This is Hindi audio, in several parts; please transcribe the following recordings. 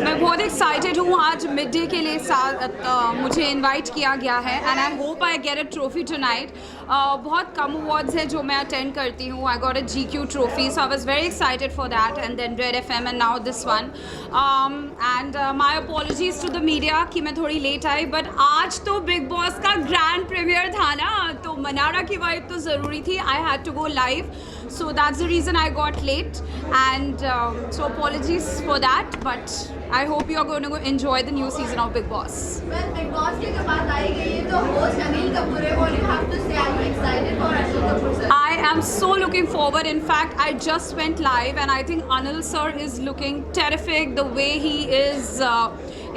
मैं बहुत एक्साइटेड हूँ। आज मिड डे के लिए मुझे इनवाइट किया गया है and I hope I get a trophy tonight. बहुत कम अवार्ड्स है जो मैं अटेंड करती हूँ। I got a GQ trophy, so I was very excited for that and then red FM and now this one. And my apologies to the media कि मैं थोड़ी लेट आई, बट आज तो बिग बॉस का ग्रैंड प्रीमियर था ना, तो मनारा की वाइब तो ज़रूरी थी। I had to go live, so that's the reason I got late, and so apologies for that, but I hope you are going to enjoy the new season of Big Boss. Well, Big Boss के बाद आई गई है तो host अनिल कपूर है, what you have to say? Are you excited for Anil Kapoor sir? I am so looking forward. In fact, I just went live and I think Anil sir is looking terrific. The way he is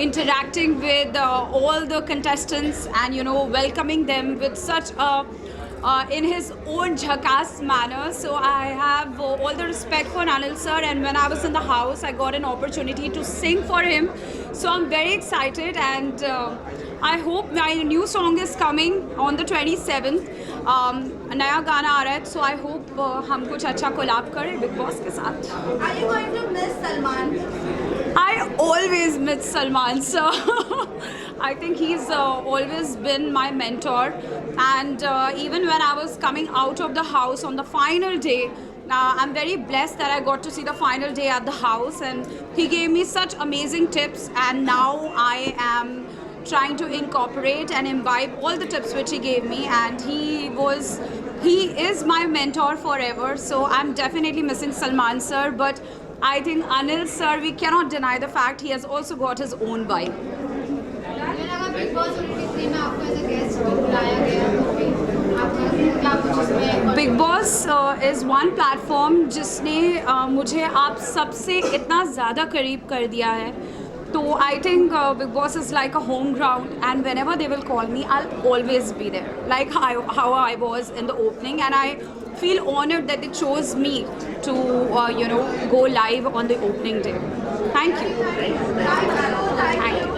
interacting with all the contestants and welcoming them with such a in his own jhakass manner. So I have all the respect for Anil sir, and when I was in the house I got an opportunity to sing for him, so I'm very excited and I hope my new song is coming on the 27th. नया गाना आ रहा है, so I hope हम कुछ अच्छा कोलैब करें बिग बॉस के साथ। Are you going to miss Salman? I always miss Salman sir. I think he's always been my mentor, and even when I was coming out of the house on the final day, I'm very blessed that I got to see the final day at the house, and he gave me such amazing tips, and now I am trying to incorporate and imbibe all the tips which he gave me, and he is my mentor forever. So I'm definitely missing Salman sir, but I think Anil sir, we cannot deny the fact he has also got his own vibe. Big Boss में आपको as a guest बुलाया गया तो आपका क्या कुछ इसमें? Big Boss is one platform जिसने मुझे आप सबसे इतना ज़्यादा करीब कर दिया है। तो I think Bigg Boss is like a home ground, and whenever they will call me I always be there, like how I was in the opening, and I feel honored that they chose me to go live on the opening day. Thank you. Thank you.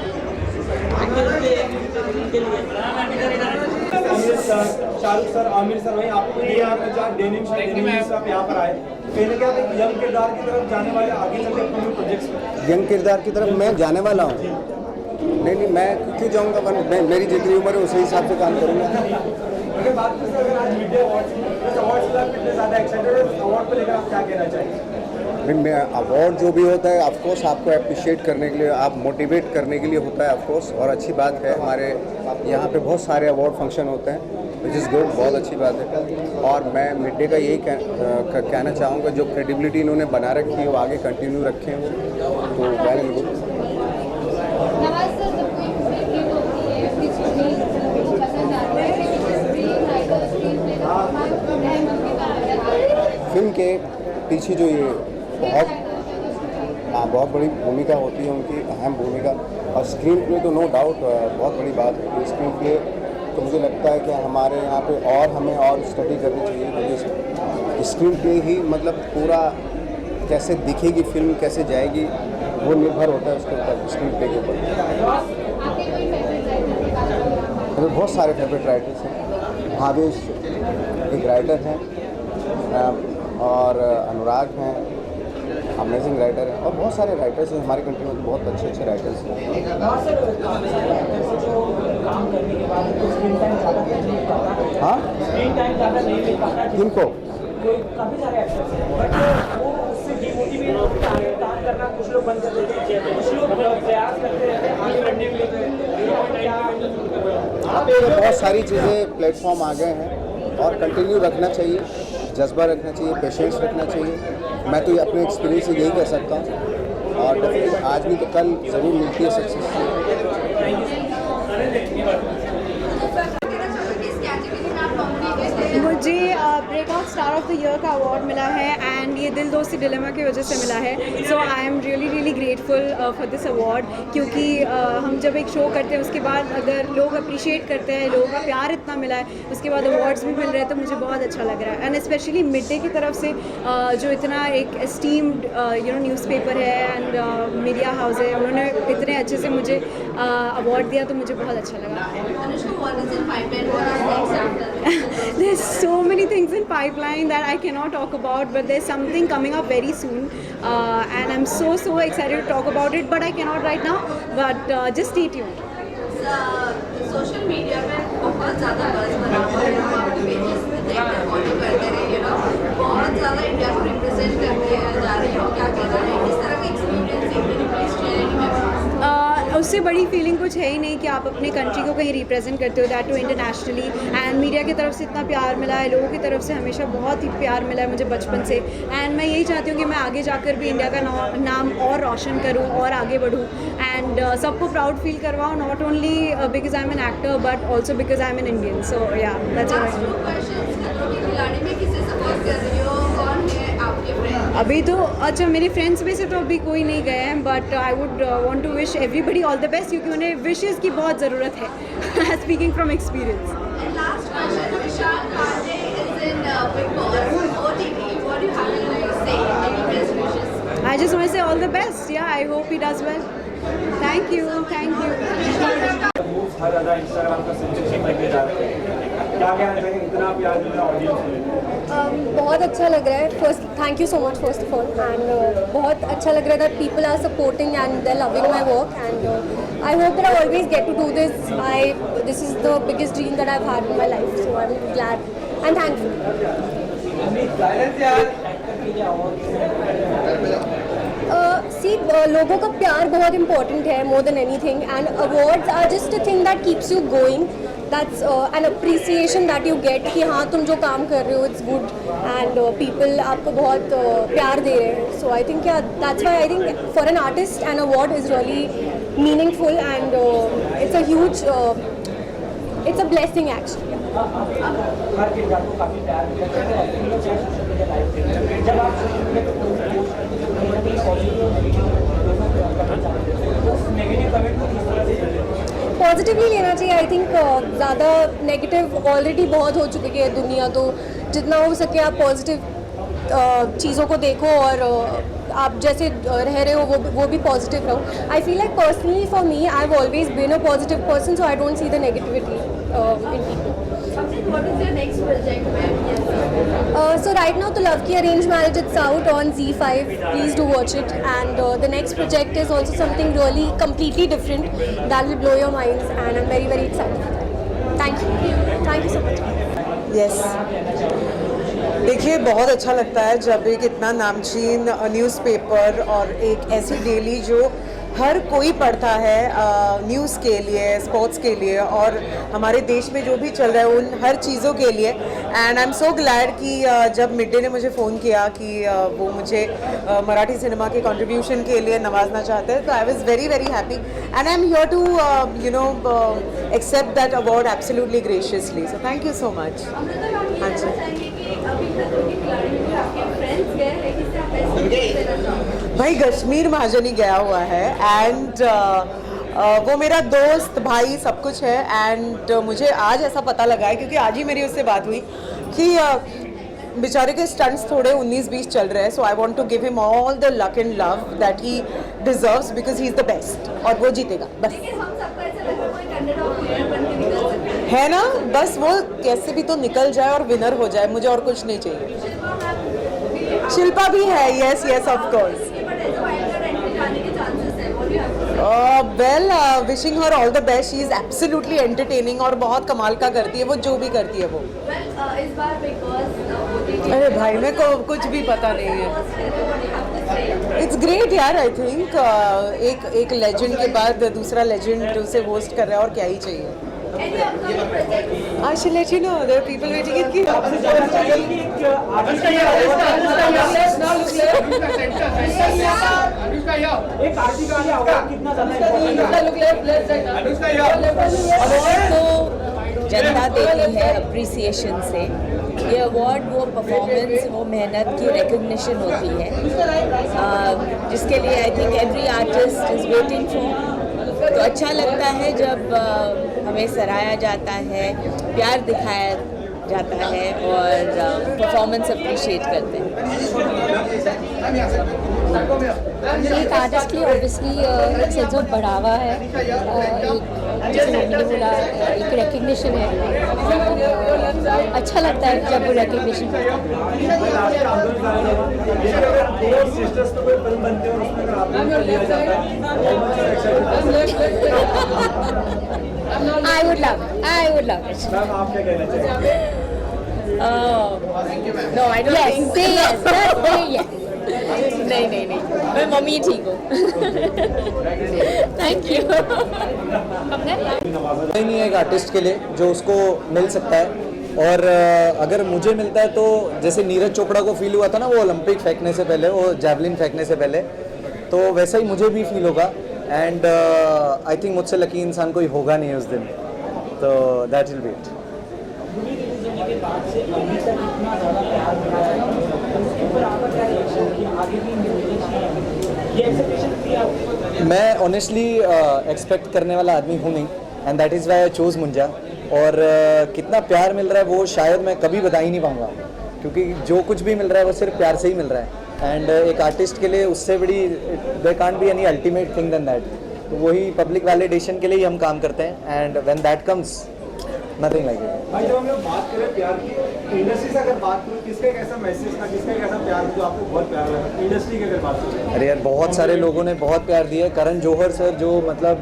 Amit sir, Shahrukh sir, Aamir sir, वहीं आपको डेनिम से आप यहाँ पर आए, पहले क्या था यंग किरदार की तरफ जाने वाले, आगे चलते अपने प्रोजेक्ट्स यंग किरदार की तरफ मैं जाने वाला हूँ। नहीं मैं क्यों जाऊँगा, मेरी जितनी उम्र है उसी हिसाब से काम करूँगा। अगर बात करें अगर आज मीडिया अवार्ड्स कितने ज़्यादा एक्साइटेड है, अवार्ड को लेकर आप क्या कहना चाहिए? मैं अवार्ड जो भी होता है ऑफकोर्स आपको अप्रिशिएट करने के लिए, आप मोटिवेट करने के लिए होता है ऑफकोर्स, और अच्छी बात है। हमारे यहाँ पे बहुत सारे अवार्ड फंक्शन होते हैं, विच इज़ गुड, बहुत अच्छी बात है। और मैं मिड डे का यही कहना चाहूँगा, जो क्रेडिबिलिटी इन्होंने बना रखी है वो आगे कंटिन्यू रखें, तो वेल एंड गुड। फिल्म के पीछे जो ये बहुत बड़ी भूमिका होती है उनकी, अहम भूमिका, और स्क्रीन प्ले तो नो डाउट बहुत बड़ी बात है। स्क्रीन प्ले तो मुझे लगता है कि हमारे यहाँ पे और हमें और स्टडी करनी चाहिए, क्योंकि स्क्रीन प्ले ही मतलब पूरा कैसे दिखेगी फिल्म, कैसे जाएगी, वो निर्भर होता है उसके ऊपर, स्क्रीन प्ले के ऊपर। मेरे बहुत सारे फेवरेट राइटर्स हैं। भावेश एक राइटर हैं, और अनुराग हैं, अमेजिंग राइटर हैं, और बहुत सारे राइटर्स हैं हमारी कंट्री में, बहुत अच्छे अच्छे राइटर्स हैं। हाँ, किनको? बहुत सारी चीज़ें प्लेटफॉर्म आ गए हैं, और कंटिन्यू रखना चाहिए, जज्बा रखना चाहिए, पेशेंस रखना चाहिए। मैं तो अपने एक्सपीरियंस से यही कह सकता हूँ, और डेफिनेटली आज भी तो कल ज़रूर मिलती है सक्सेस। मुझे breakout star of the year का अवार्ड मिला है, एंड ये दिल दोस्ती डिलेमा की वजह से मिला है। So I am really grateful for this award, क्योंकि हम जब एक शो करते हैं उसके बाद अगर लोग अप्रिशिएट करते हैं, लोगों का प्यार इतना मिला है, उसके बाद अवार्ड्स भी मिल रहे हैं, तो मुझे बहुत अच्छा लग रहा है। एंड स्पेशली मिड डे की तरफ से जो इतना एक एस्टीम्ड न्यूज़पेपर है एंड मीडिया हाउस है, उन्होंने इतने अच्छे से मुझे अवार्ड दिया, तो मुझे बहुत अच्छा लगा। There's so many things in pipeline that I cannot talk about, but there's something coming up very soon, and I'm so excited to talk about it, but I cannot right now, but just stay tuned. Social media पे बहुत ज़्यादा बज़ बना हुआ है, हम आपके पेजेस पे देखते फॉलो करते रहे, बहुत ज़्यादा इंडिया को रिप्रेजेंट करते जा रही हो, क्या कहना है, किस तरह का एक्सपीरियंस उससे बड़ी फीलिंग कुछ है ही नहीं कि आप अपने कंट्री को कहीं रिप्रेजेंट करते हो, that too internationally. And media की तरफ से इतना प्यार मिला है, लोगों की तरफ से हमेशा बहुत ही प्यार मिला है मुझे बचपन से, एंड मैं यही चाहती हूँ कि मैं आगे जाकर भी इंडिया का नाम और रोशन करूँ और आगे बढ़ूँ, एंड सबको प्राउड फील करवाऊँ, not only because I am an actor but also because I am an Indian. So yeah that's खिलाड़ी में किसे सपोर्ट कर रही हो, कौन है आपके फ्रेंड? अभी तो अच्छा मेरे फ्रेंड्स में से तो अभी कोई नहीं गए हैं, but I would want to wish everybody all the best, क्योंकि उन्हें विशेस की बहुत ज़रूरत है speaking from experience. And last question, Vishal Pandey is in Big Boss OTT. What do you have to say? Any best wishes? I just want to say all the best. Yeah, I hope he does well. Thank you. Moves हर ज़्यादा इंस्टाग्राम का सेंसेशन बनते जा रहे हैं, क्या कहना चाहिए, इतना प्यार मिल रहा है ऑडियंस में? बहुत अच्छा लग रहा है। First thank you so much first of all, and बहुत अच्छा लग रहा है that people are supporting and they loving my work, and I hope that I always get to do this. This is the biggest dream that I have had in my life, so I am glad and thankful. लोगों का प्यार बहुत इंपॉर्टेंट है, more than anything, and awards are just a thing that keeps you going, that's an appreciation that you get कि हाँ तुम जो काम कर रहे हो इट्स गुड, एंड पीपल आपको बहुत प्यार दे रहे हैं। So I think that's why I think for an artist an award is really meaningful, and it's a huge it's a blessing actually. हर किरदार को काफ़ी प्यार मिलता है, जब आप नेगेटिव कमेंट को किस तरह से पॉजिटिवली लेना चाहिए। आई थिंक ज़्यादा नेगेटिव ऑलरेडी बहुत हो चुकी है दुनिया, तो जितना हो सके आप पॉजिटिव चीज़ों को देखो, और आप जैसे रह रहे हो वो भी पॉजिटिव रहो। I feel like personally for me I have always been a positive person, so I don't see the negativity in people. What is your next project, ma'am? So right now, The Love Ki Arranged Marriage, it's out on ZEE5. Please do watch it. And the next project is also something really completely different that will blow your minds, and I'm very excited. Thank you so much. Yes. देखिए बहुत अच्छा लगता है जब एक इतना नामचीन न्यूज़पेपर और एक ऐसी डेली जो हर कोई पढ़ता है न्यूज़ के लिए, स्पोर्ट्स के लिए, और हमारे देश में जो भी चल रहा है उन हर चीज़ों के लिए। And I am so glad कि जब मिड डे ने मुझे फ़ोन किया कि वो मुझे मराठी सिनेमा के कंट्रीब्यूशन के लिए नवाजना चाहते हैं, तो I was very happy, and I am here to accept that award absolutely graciously. So thank you so much. हाँ जी भाई, कश्मीर महाजनी गया हुआ है, एंड वो मेरा दोस्त भाई सब कुछ है, एंड मुझे आज ऐसा पता लगा है क्योंकि आज ही मेरी उससे बात हुई कि बेचारे के स्टंट्स थोड़े 19-20 चल रहे हैं, so I want to give him all the luck and love that he deserves because he is the best, और वो जीतेगा बस। है ना, बस वो कैसे भी तो निकल जाए और विनर हो जाए, मुझे और कुछ नहीं चाहिए। शिल्पा भी है, yes of course. Well, wishing her all the best. She is absolutely entertaining और बहुत कमाल का करती है वो, जो भी करती है वो। इस बार बिग बॉस अरे भाई, मेरे को कुछ भी पता नहीं है। इट्स ग्रेट यार, आई थिंक एक लेजेंड के बाद दूसरा लेजेंड उसे होस्ट कर रहा है, और क्या ही चाहिए। I shall let you know. There are people waiting in queue. आपसे जानना चाहिए कि आर्टिस्ट एक आर्टिस्ट का अवार्ड कितना ज़्यादा इम्पोर्टेंट है? जनता देती है अप्रिसिएशन से। ये अवार्ड वो परफॉर्मेंस, वो मेहनत की रिकग्निशन होती है, जिसके लिए I think every artist is waiting for. तो अच्छा लगता है जब हमें सराहा जाता है, प्यार दिखाया जाता है और परफॉर्मेंस अप्रिशिएट करते हैं। एक आर्टिस्ट के लिए ऑब्वियसली एक सेंस ऑफ बढ़ावा है, एक जैसे मम्मी ने बोला एक रिकग्निशन है। अच्छा लगता है जब वो रिकग्निशन सिस्टर्स तो कोई फिल्म बनती है और उसमें अगर आपको लिया जाता है I would love it. Ma'am आप क्या कहना चाहेंगे? No I don't Yes, think. say yes. Just say yes. नहीं, मैं मम्मी ठीक हूँ। Thank you. ही नहीं है एक आर्टिस्ट के लिए जो उसको मिल सकता है। और अगर मुझे मिलता है तो जैसे नीरज चोपड़ा को फील हुआ था ना वो ओलंपिक फेंकने से पहले, वो जैवलिन फेंकने से पहले, तो वैसा ही मुझे भी फील होगा। एंड आई थिंक मुझसे लकी इंसान कोई होगा नहीं उस दिन, तो दैट विल बी इट। मैं ऑनेस्टली एक्सपेक्ट करने वाला आदमी हूँ नहीं, and that is why I chose Munjya. और कितना प्यार मिल रहा है वो शायद मैं कभी बता ही नहीं पाऊँगा, क्योंकि जो कुछ भी मिल रहा है वो सिर्फ प्यार से ही मिल रहा है। एंड एक आर्टिस्ट के लिए उससे बड़ी there can't be any ultimate thing than that. तो वही पब्लिक वैलिडेशन के लिए ही हम काम करते हैं, and when that comes nothing like it. भाई जब हम लोग बात करें प्यार की, इंडस्ट्री से अगर बात करूँ, किसका एक ऐसा मैसेज था, किसका एक ऐसा प्यार जो आपको बहुत प्यार लगा इंडस्ट्री की अगर बात करें? अरे यार बहुत सारे लोगों ने बहुत प्यार दिया है। करण जौहर सर जो मतलब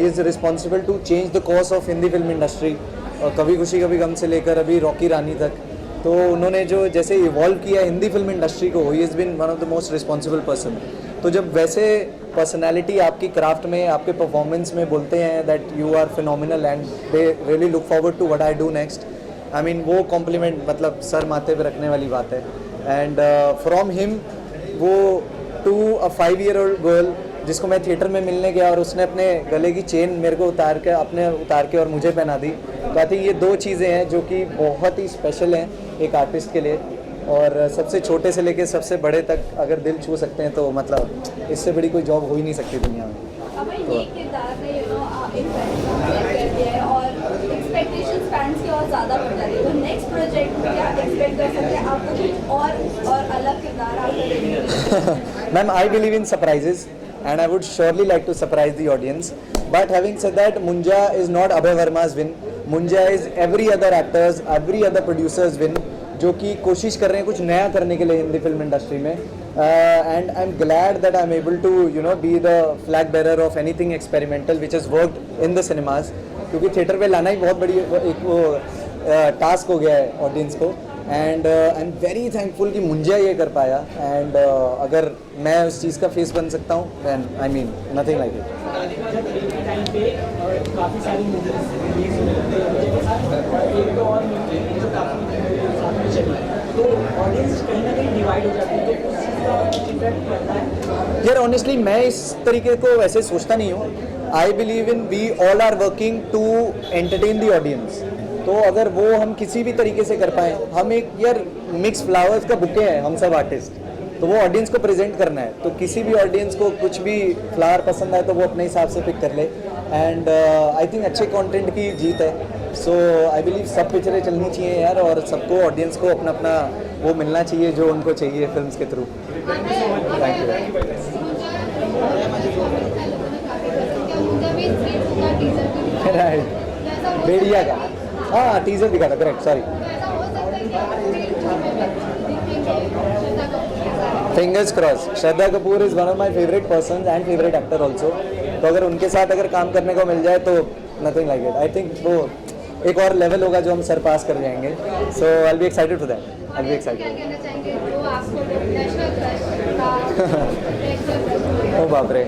is responsible to change the course of Hindi film industry, Kabhi Khushi कभी गम से लेकर अभी रॉकी रानी तक। तो उन्होंने जो जैसे इवॉल्व किया हिंदी फिल्म इंडस्ट्री को, he is been one of the most responsible person. तो जब वैसे पर्सनैलिटी आपकी क्राफ्ट में, आपके परफॉर्मेंस में बोलते हैं that you are phenomenal and they really look forward to what I do next, I mean वो कॉम्प्लीमेंट मतलब सर माथे पे रखने वाली बात है। एंड फ्रॉम हिम वो टू अ 5-year-old गर्ल जिसको मैं थिएटर में मिलने गया और उसने अपने गले की चेन मेरे को उतार के और मुझे पहना दी। तो आई थिंक ये दो चीज़ें हैं जो कि बहुत ही स्पेशल हैं एक आर्टिस्ट के लिए। और सबसे छोटे से लेके सबसे बड़े तक अगर दिल छू सकते हैं तो मतलब इससे बड़ी कोई जॉब हो ही नहीं सकती दुनिया में। अब ये किरदार ने एक कर दिया है और एक्सपेक्टेशंस फैंस की और ज़्यादा बढ़ जाती है, तो नेक्स्ट प्रोजेक्ट में क्या एक्सपेक्ट कर सकते हैं आपको कुछ और अलग किरदार आपको देने? Ma'am I believe in surprises and I would surely like to surprise the audience. But having said that, Munja is not Abhay Verma's win. Munja is every other actors, every other producer's win, जो कि कोशिश कर रहे हैं कुछ नया करने के लिए हिंदी फिल्म इंडस्ट्री में। And I am glad that I am able to be the flag bearer of anything experimental which is worked in the cinemas, क्योंकि थिएटर पे लाना ही बहुत बड़ी एक वो टास्क हो गया है ऑडियंस को। And I am very thankful कि मुंजा ये कर पाया। एंड अगर मैं उस चीज़ का फेस बन सकता हूँ than I mean nothing like it. यार ऑनेस्टली मैं इस तरीके को वैसे सोचता नहीं हूँ। I believe in we all are working to entertain the audience. तो अगर वो हम किसी भी तरीके से कर पाएँ, हम एक यार मिक्स फ्लावर्स का बुके हैं हम सब आर्टिस्ट, तो वो ऑडियंस को प्रेजेंट करना है। तो किसी भी ऑडियंस को कुछ भी फ्लावर पसंद आए तो वो अपने हिसाब से पिक कर ले। एंड आई थिंक अच्छे कंटेंट की जीत है। सो आई बिलीव सब पिक्चरें चलनी चाहिए यार, और सबको ऑडियंस को अपना अपना वो मिलना चाहिए जो उनको चाहिए फिल्म्स के थ्रू। Thank you. राइट, बेड़िया का हाँ टीजर दिखा था, correct, sorry. Fingers cross. Shraddha Kapoor is one of my favourite person and favourite actor also. तो अगर उनके साथ अगर काम करने को मिल जाए तो nothing like it. I think वो एक और लेवल होगा जो हम सर पास कर जाएंगे। So I will be excited for that. I will be excited. ओ बाप रे,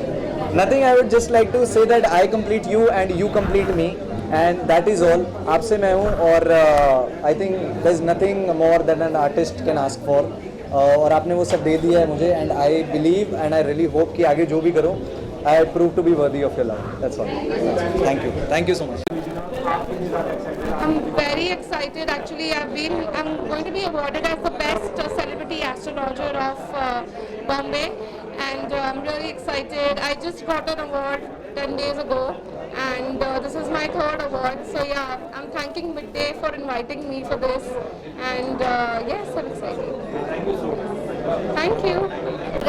nothing. I would just like to say that I complete you and you complete me, and that is all. आपसे मैं हूँ, और I think there is nothing more than an artist can ask for. और आपने वो सब दे दिया है मुझे, and I believe and I really hope कि आगे जो भी करूँ I prove to be worthy of your love. That's all. Thank you so much. I'm very excited. Actually, I'm going to be awarded as the best celebrity astrologer of Bombay, and I'm really excited. I just got an award 10 days ago, and this is my third award. So yeah, I'm thanking Midday for inviting me for this, and yes, I'm excited. Thank you.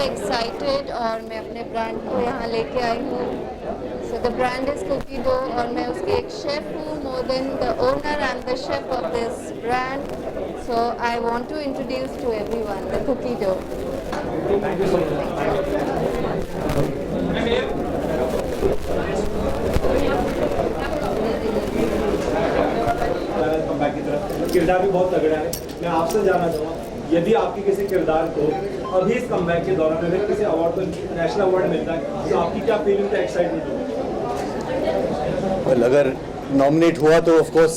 Excited और मैं अपने ब्रांड को यहाँ लेके आई हूँ. So the brand is cookie dough और मैं उसकी एक शेफ हूँ. More than the owner and the chef of this brand. So I want to introduce to everyone the cookie dough. किरदार भी बहुत तगड़ा है. मैं आपसे जानना चाहूँगा, यदि आपके किसी किरदार को अभी इस कमबैक के दौरान अगर किसी अवार्ड को नेशनल अवार्ड मिलता है तो आपकी क्या फीलिंग था, एक्साइटमेंट होगी? well, अगर नॉमिनेट हुआ तो ऑफ कोर्स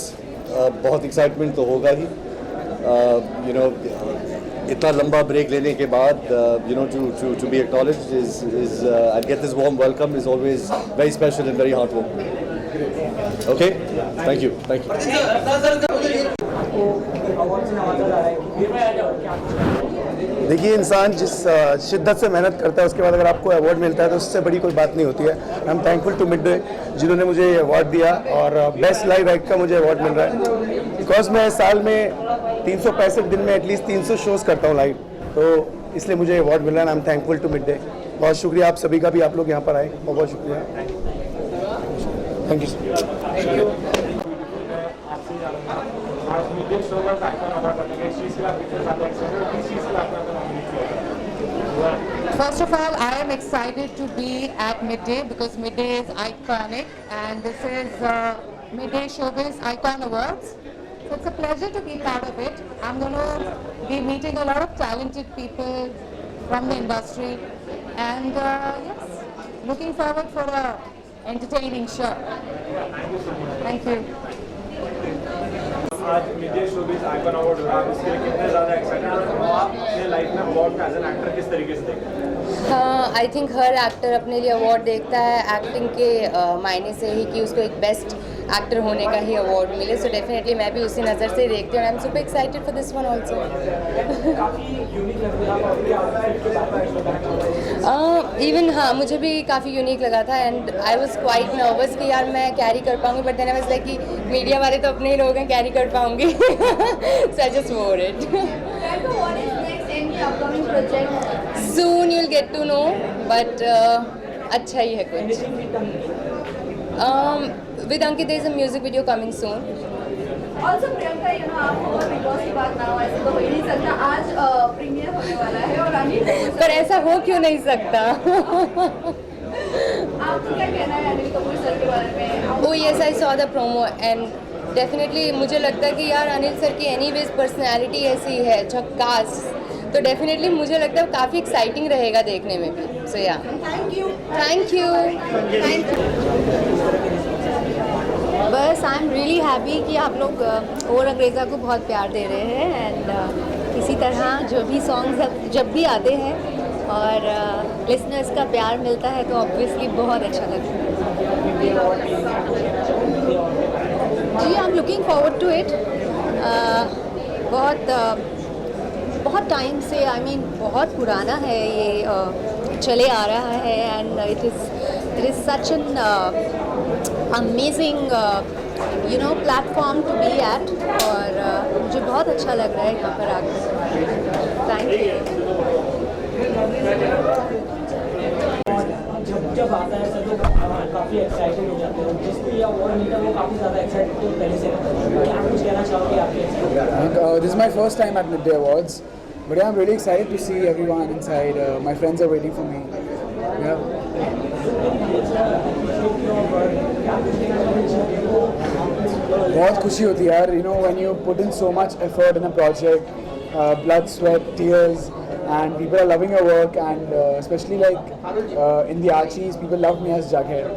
बहुत एक्साइटमेंट तो होगा ही. यू नो इतना लंबा ब्रेक लेने के बाद you know to be acknowledged is I get this warm welcome is always very special and very heartwarming. Okay, thank you. देखिए, इंसान जिस शिद्दत से मेहनत करता है उसके बाद अगर आपको अवार्ड मिलता है तो उससे बड़ी कोई बात नहीं होती है. I am thankful to Midday जिन्होंने मुझे अवार्ड दिया और बेस्ट लाइव एक्ट का मुझे अवार्ड मिल रहा है. बिकॉज मैं साल में 365 दिन में एटलीस्ट 300 शोज़ करता हूँ लाइव, तो इसलिए मुझे अवार्ड मिल रहा है. I am thankful to Midday. बहुत शुक्रिया आप सभी का भी, आप लोग यहाँ पर आए, बहुत बहुत शुक्रिया. Thank you. First of all, I am excited to be at Midday because Midday is iconic, and this is Midday Showbiz Icon Awards. So it's a pleasure to be part of it. I'm going to be meeting a lot of talented people from the industry, and yes, looking forward for a entertaining show. Thank you. आज मिडडे शोबिज आइकॉन अवार्ड हो रहा है, इसके लिए कितने ज़्यादा एक्साइटेड हैं आप अपने लाइफ में अवार्ड एज एन एक्टर किस तरीके से देखते हैं? हाँ, आई थिंक हर एक्टर अपने लिए अवार्ड देखता है एक्टिंग के मायने से ही कि उसको एक बेस्ट एक्टर होने का ही अवार्ड मिले. सो डेफिनेटली मैं भी उसी नज़र से देखती हूँ. I am super excited for this one also. Even हाँ, मुझे भी काफ़ी यूनिक लगा था and I was quite nervous कि यार मैं कैरी कर पाऊँगी, but then I was like कि मीडिया वाले तो अपने ही लोग हैं, कैरी कर पाऊँगी. So I just wore it. Soon you'll get to know, but अच्छा ही है कुछ. With Ankit there is a music video coming soon. Also Priyanka, you know आप और बिग बॉस की बात ना हो ऐसे तो हो ही नहीं सकता. आज प्रीमियर होने वाला है और अनिल पर ऐसा हो क्यों नहीं सकता? आपको क्या कहना है अनिल कपूर सर के बारे में? Oh yes, I saw the promo and definitely मुझे लगता है कि यार अनिल सर की एनीवेज पर्सनैलिटी ऐसी है झक्कास, तो डेफिनेटली मुझे लगता है काफ़ी एक्साइटिंग रहेगा देखने में भी. सो या थैंक यू. बस आई एम रियली हैप्पी कि आप लोग और अंग्रेज़ा को बहुत प्यार दे रहे हैं. एंड इसी तरह जो भी सॉन्ग्स जब भी आते हैं और लिसनर्स का प्यार मिलता है तो ऑब्वियसली बहुत अच्छा लगता है. जी, I am looking forward to it. बहुत टाइम से, आई मीन बहुत पुराना है ये, चले आ रहा है. And it is such an amazing you know platform to be at. और मुझे बहुत अच्छा लग रहा है यहाँ पर आकर. Thank you. जब आता है सब लोग काफ़ी एक्साइटेड हो जाते हैं. जिसको ये अवार्ड मिलता है वो काफ़ी ज़्यादा एक्साइटेड तो पहले से रहता है. क्या कुछ कहना चाहोगे आपके? This is my first time at Midday Awards, but yeah, I'm really excited to see everyone inside. My friends are waiting for me. Yeah. बहुत खुशी होती है यार. You know, when you put in so much effort in a project, blood, sweat, tears, and people are loving your work, and especially like in the Archies, people love me as Jughead,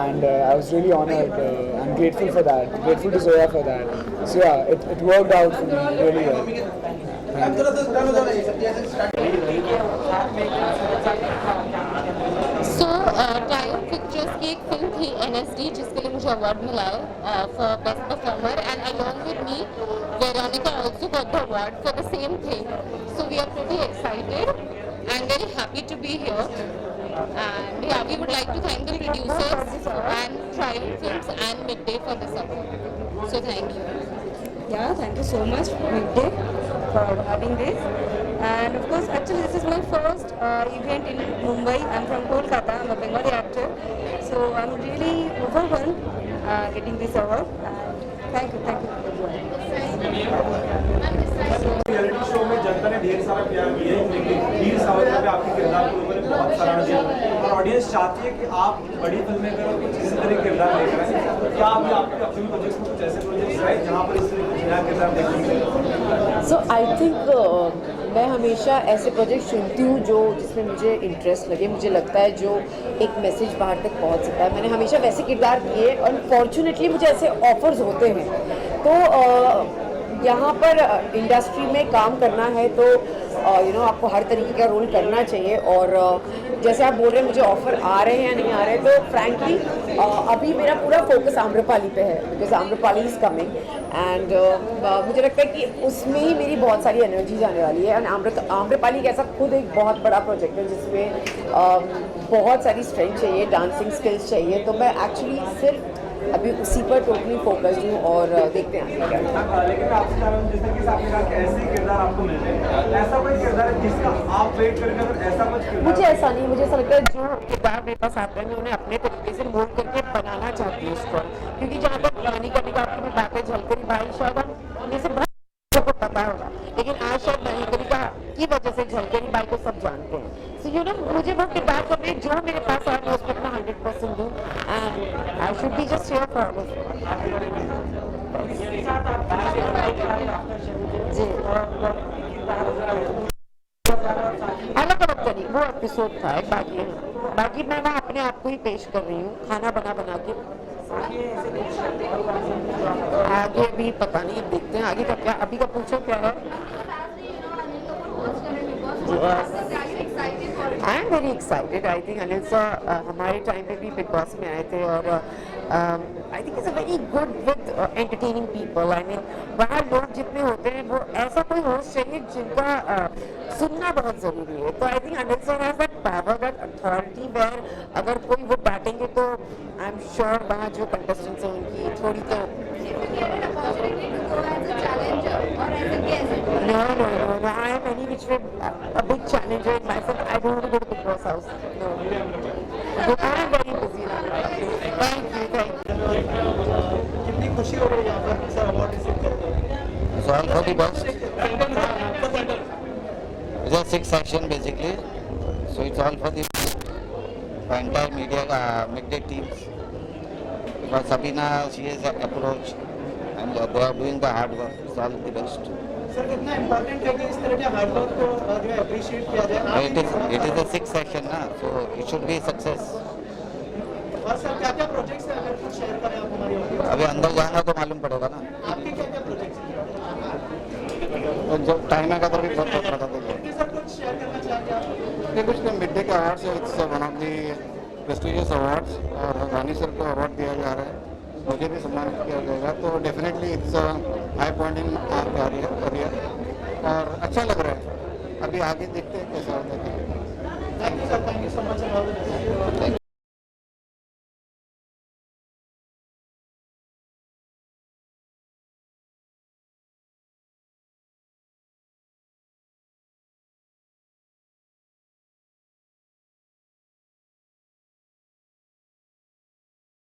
and I was really honored. I'm grateful for that. Grateful to Zoya for that. So yeah, it worked out for me really well. So, Triumph Pictures की एक फिल्म थी NSD जिसके लिए मुझे अवार्ड मिला है for best performer and along with me Veronica also got the award for the same thing. So we are pretty excited and very happy to be here. And yeah, we would like to thank the producers and Triumph Films and Midday for this award. So thank you. Yeah, thank you so much, Midday, for having this. And of course, actually, this is my first event in Mumbai. I'm from Kolkata. I'm a Bengali actor. So I'm really overwhelmed getting this award. Thank you everyone. Reality show में जनता ने ढेर सारा प्यार दिया है, लेकिन वीर सावरकर पे आपके किरदार को लोगों ने बहुत सराहा दिया और ऑडियंस चाहती है कि आप बड़ी फिल्में करो, कुछ इसी तरह किरदार लेकर आए. तो क्या अभी आपके अपने प्रोजेक्ट्स में कुछ ऐसे प्रोजेक्ट्स आए जहाँ पर इस तरह कुछ नया किरदार देखने को मिले? सो आई थिंक मैं हमेशा ऐसे प्रोजेक्ट चुनती हूँ जो जिसमें मुझे इंटरेस्ट लगे, मुझे लगता है जो एक मैसेज बाहर तक पहुँच सकता है. मैंने हमेशा वैसे किरदार किए और फॉर्चुनेटली मुझे ऐसे ऑफर्स होते हैं. तो यहाँ पर इंडस्ट्री में काम करना है तो आपको हर तरीके का रोल करना चाहिए. और जैसे आप बोल रहे हैं मुझे ऑफ़र आ रहे हैं या नहीं आ रहे हैं, तो फ्रैंकली अभी मेरा पूरा फोकस आम्रपाली पे है because Amrapali is coming and मुझे लगता है कि उसमें ही मेरी बहुत सारी एनर्जी जाने वाली है. एंड आम्रपाली कैसा खुद एक बहुत बड़ा प्रोजेक्ट है जिसमें बहुत सारी स्ट्रेंथ चाहिए, डांसिंग स्किल्स चाहिए. तो मैं एक्चुअली सिर्फ अभी उसी पर टोटली फोकस्ड हूँ और देखते हैं. लेकिन आपसे जान रहा हूँ, जिस तरीके से आपने कहा कि ऐसे किरदार आपको मिल रहे हैं, ऐसा कोई किरदार है जिसका आप वेट करेंगे अगर ऐसा कुछ किरदार? मुझे ऐसा नहीं, मुझे ऐसा लगता है जो किरदार मेरे पास आता है मैं उन्हें अपने तरीके से मोल्ड करके बनाना चाहती हूँ उसको. क्योंकि जहाँ तक पुरानी कभी का आपकी बात है झलकरी भाई शायद हम से बहुत को पता होगा, लेकिन आज शायद पुरानी का की वजह से झलकरी भाई को सब जानते हैं. सो यू नो मुझे वो किरदार करने जो मेरे पास आया मैं उसको अपना 100% दूँ and I should be just here for this. जी अलग अलग तरीके वो एपिसोड था. बाकी मैं वहाँ अपने आप को ही पेश कर रही हूँ खाना बना के. आगे भी पता नहीं, देखते हैं आगे का क्या. अभी का पूछो क्या है. I am very excited. I think Anil sir हमारे टाइम पे भी बिग बॉस में आए थे और I think it's a very good with entertaining people. I mean वहाँ लोग जितने होते हैं वो ऐसा कोई होस्ट चाहिए जिनका सुनना बहुत ज़रूरी है. तो I think Anil sir has that power, that authority where अगर कोई वो बैठेंगे तो आई एम श्योर वहाँ जो कंटेस्टेंट्स हैं उनकी थोड़ी तो No, I am any which way a big challenger in myself. I don't want to go to Big Boss house. No. I am very busy now. Thank you. कितनी खुशी हो रही है यहाँ पर सर अवार्ड रिसीव करते हैं? It's all for the best. It's a 6 section basically. So it's all for the entire media midday teams. Because Sabina, she is approach and they are doing the hard work. It's all the best. Sir कितना इम्पोर्टेंट है कि इस तरह के हार्ड वर्क को जो है अप्रिशिएट किया जाए? It is a 6 section ना, so it should be success. और सर क्या क्या प्रोजेक्ट्स हैं अगर कुछ शेयर करें आप हमारी ऑडियंस? अभी अंदर जाएंगे तो मालूम पड़ेगा ना. आपके क्या क्या प्रोजेक्ट्स हैं? तो जब टाइम आएगा तो भी बहुत पता चलेगा. सर कुछ शेयर करना चाहेंगे आप? ये कुछ मिड डे के अवार्ड्स है. It's one of the prestigious awards और रानी सर को अवार्ड दिया जा रहा है. मुझे भी सम्मानित किया जाएगा तो definitely it's high point in career और अच्छा लग रहा है. अभी आगे देखते हैं कैसा होता है. Thank you sir, thank you so much.